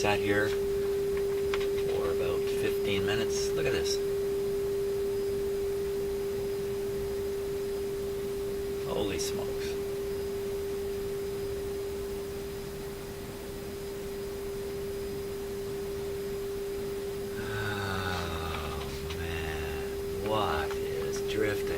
sat here for about 15 minutes. Look at this. Holy smokes. Oh man, what is drifting?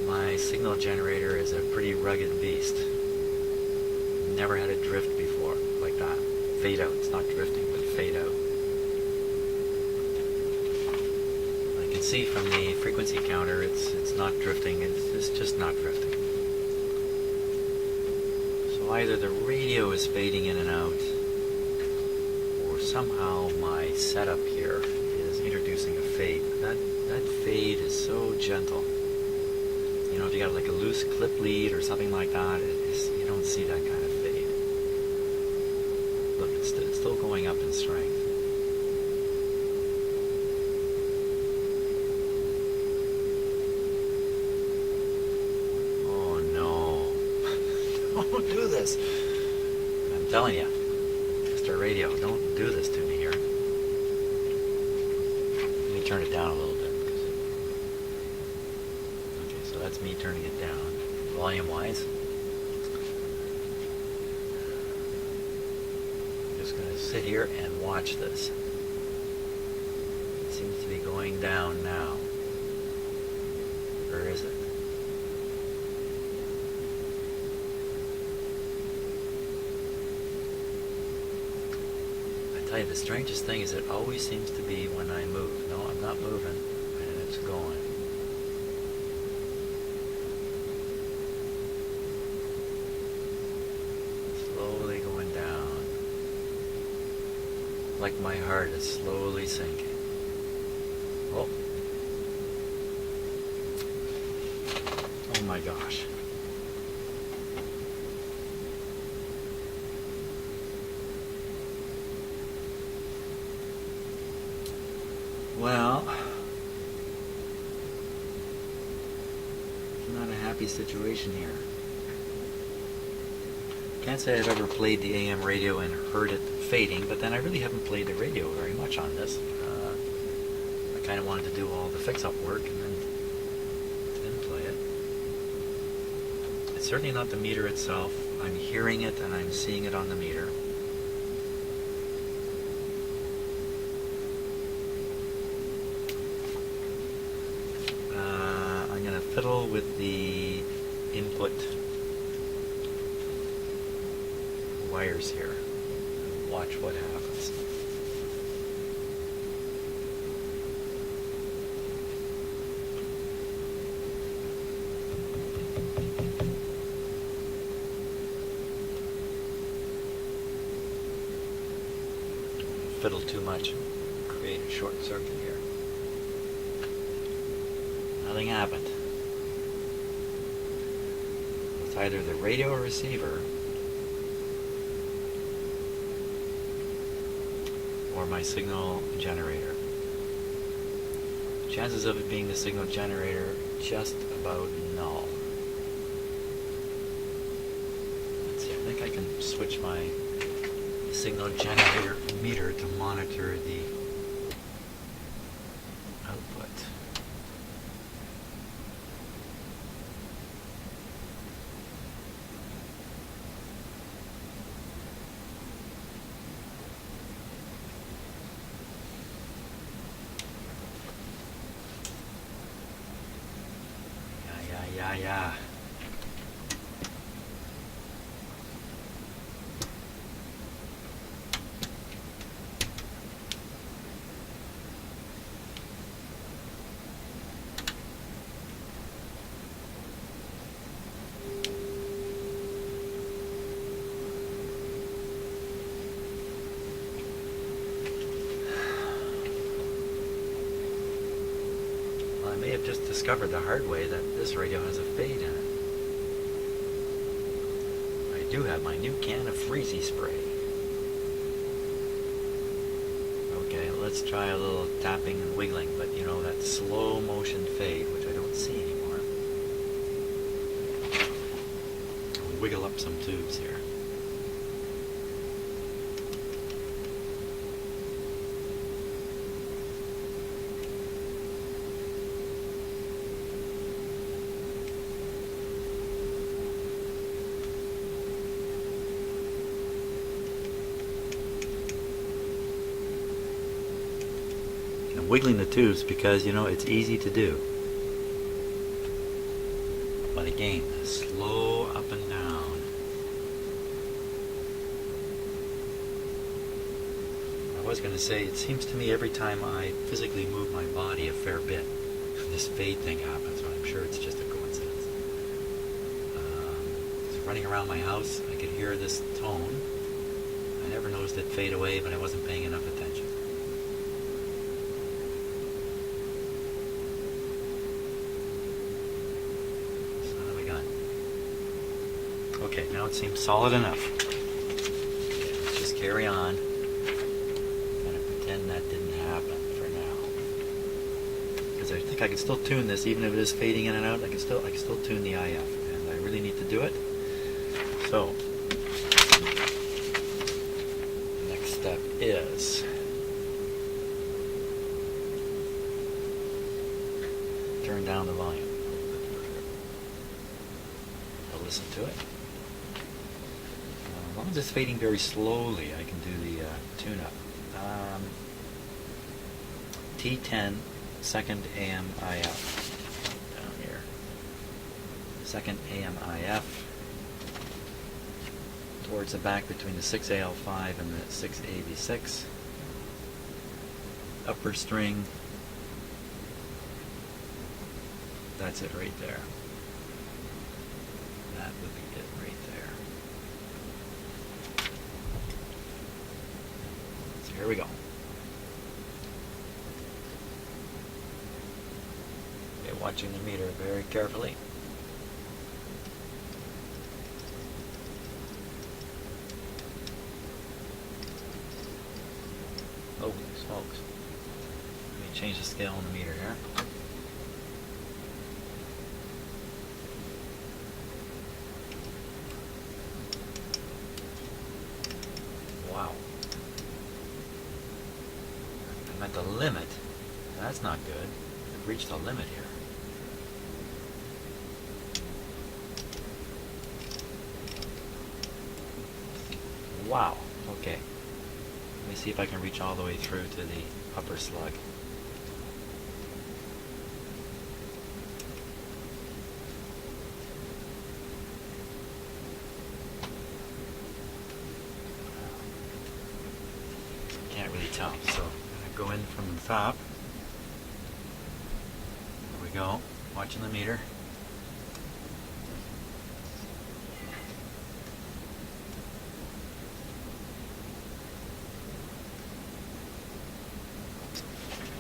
My signal generator is a pretty rugged beast. Never had it drift before like that. Fade out. It's not drifting, but fade out. I can see from the frequency counter it's not drifting. It's just not drifting. So either the radio is fading in and out, or somehow my setup here is introducing a fade. That fade is so gentle. You know, if you got like a loose clip lead or something like that, you don't see that kind of fade. Look, it's still going up in strength. Oh no. Don't do this. I'm telling you, Mr. Radio, don't do this to me here. Let me turn it down a little bit. That's me turning it down, volume-wise. I'm just going to sit here and watch this. It seems to be going down now. Where is it? I tell you, the strangest thing is it always seems to be when I move. No, I'm not moving, and it's going. Like my heart is slowly sinking. Oh. Oh my gosh. Well, it's not a happy situation here. Can't say I've ever played the AM radio and heard it fading, but then I really haven't played the radio very much on this. I kind of wanted to do all the fix-up work and then didn't play it. It's certainly not the meter itself. I'm hearing it and I'm seeing it on the meter. I'm going to fiddle with the input wires here and watch what happens. Fiddle too much, create a short circuit here. Nothing happened. It's either the radio or receiver or my signal generator. Chances of it being the signal generator just about null. Let's see, I think I can switch my signal generator meter to monitor the output. Yeah. Well, I may have just discovered the hard way that this radio has a fade in it. I do have my new can of Freezy spray. let's try a little tapping and wiggling, but you know, that slow motion fade, which I don't see anymore. I'll wiggle up some tubes here. Wiggling the tubes because, you know, it's easy to do. But again, slow up and down. I was going to say, it seems to me every time I physically move my body a fair bit, this fade thing happens, but I'm sure it's just a coincidence. Running around my house, I could hear this tone. I never noticed it fade away, but I wasn't paying enough attention. Okay, now it seems solid enough. Okay, let's just carry on. Kind of pretend that didn't happen for now. Because I think I can still tune this, even if it is fading in and out. I can still tune the IF, and I really need to do it. So, the next step is turn down the volume. I'll listen to it. As long as it's fading very slowly, I can do the tune-up. T10, second AM IF. Down here. Second AM IF. Towards the back between the 6AL5 and the 6AV6. Upper string. That's it right there. That would be it right there. So here we go. Okay, watching the meter very carefully. Oh, smokes. Let me change the scale on the meter here. Wow. I'm at the limit. That's not good. I've reached the limit here. Wow. Okay. Let me see if I can reach all the way through to the upper slug. Can't really tell. So I'm going to go in from the top. There we go. Watching the meter.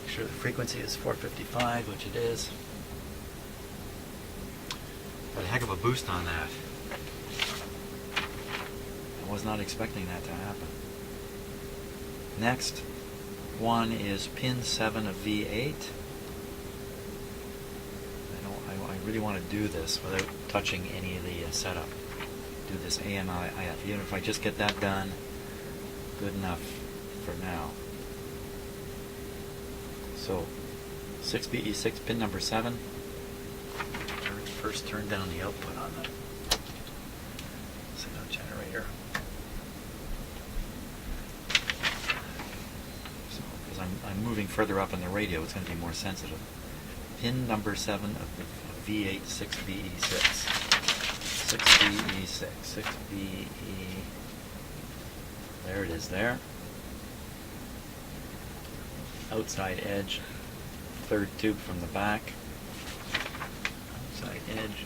Make sure the frequency is 455, which it is. Got a heck of a boost on that. I was not expecting that to happen. Next one is pin 7 of V8. I really want to do this without touching any of the setup. Do this AM/IF. Even if I just get that done, good enough for now. So 6BE6 pin number 7. First turn down the output on the signal generator. So because I'm moving further up in the radio, it's going to be more sensitive. Pin number 7 of the V8 6BE6. 6BE6. 6BE. There it is there. Outside edge. Third tube from the back. Outside edge.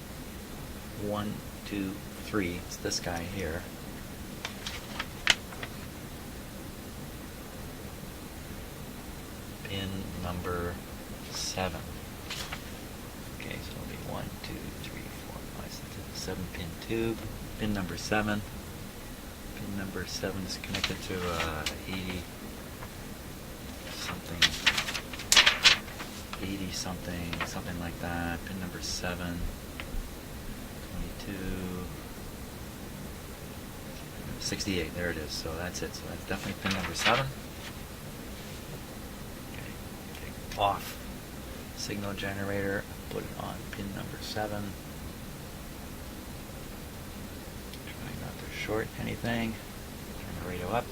1, 2, 3. It's this guy here. Pin number 7. Okay, so it'll be 1, 2, 3, 4, 5, 6, 7 pin tube. Pin number 7. Pin number 7 is connected to 80 something. something, 80 something, something like that. Pin number 7, 22, 68. There it is. So that's it. So that's definitely pin number 7. Okay, take off signal generator. Put it on pin number 7. Trying not to short anything. Turn the radio up.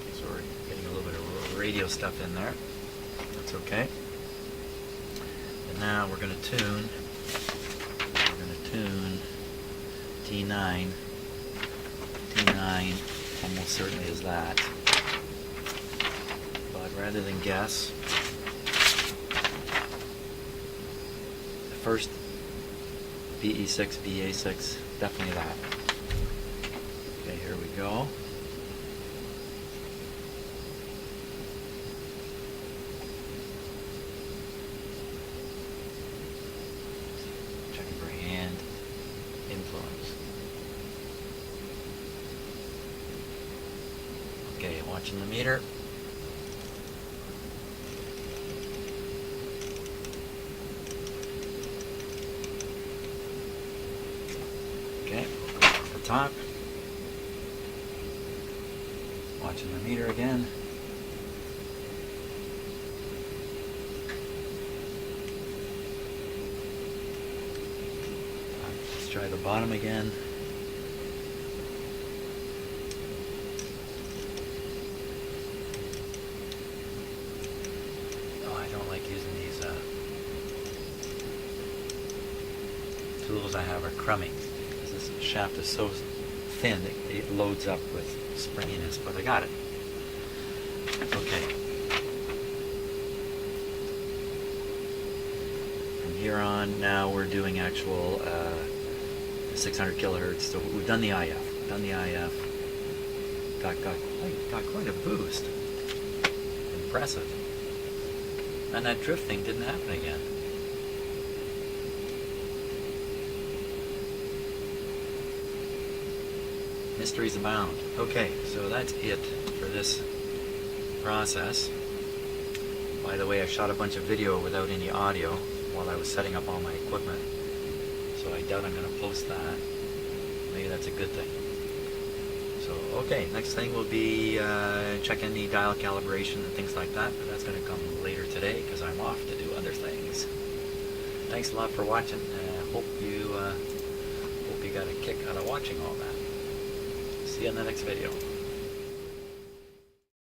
Okay, so we're getting a little bit of radio stuff in there. That's okay. And now we're going to tune. We're going to tune T9. T9 almost certainly is that. But rather than guess, the first BE6, BA6, definitely that. Okay, here we go. Checking for hand influence. Okay, watching the meter. Okay, at the top. Watching the meter again. Let's try the bottom again. Oh, I don't like using these tools I have are crummy. This shaft is so thin it loads up with springiness, but I got it. Okay. From here on, now we're doing actual 600 kilohertz. So we've done the IF. Got quite a boost. Impressive. And that drifting didn't happen again. Mysteries abound. Okay, so that's it for this process. By the way, I shot a bunch of video without any audio while I was setting up all my equipment. So I doubt I'm going to post that. Maybe that's a good thing. So, okay, next thing will be checking the dial calibration and things like that. But that's going to come later today because I'm off to do other things. Thanks a lot for watching. Hope you got a kick out of watching all that. See you in the next video.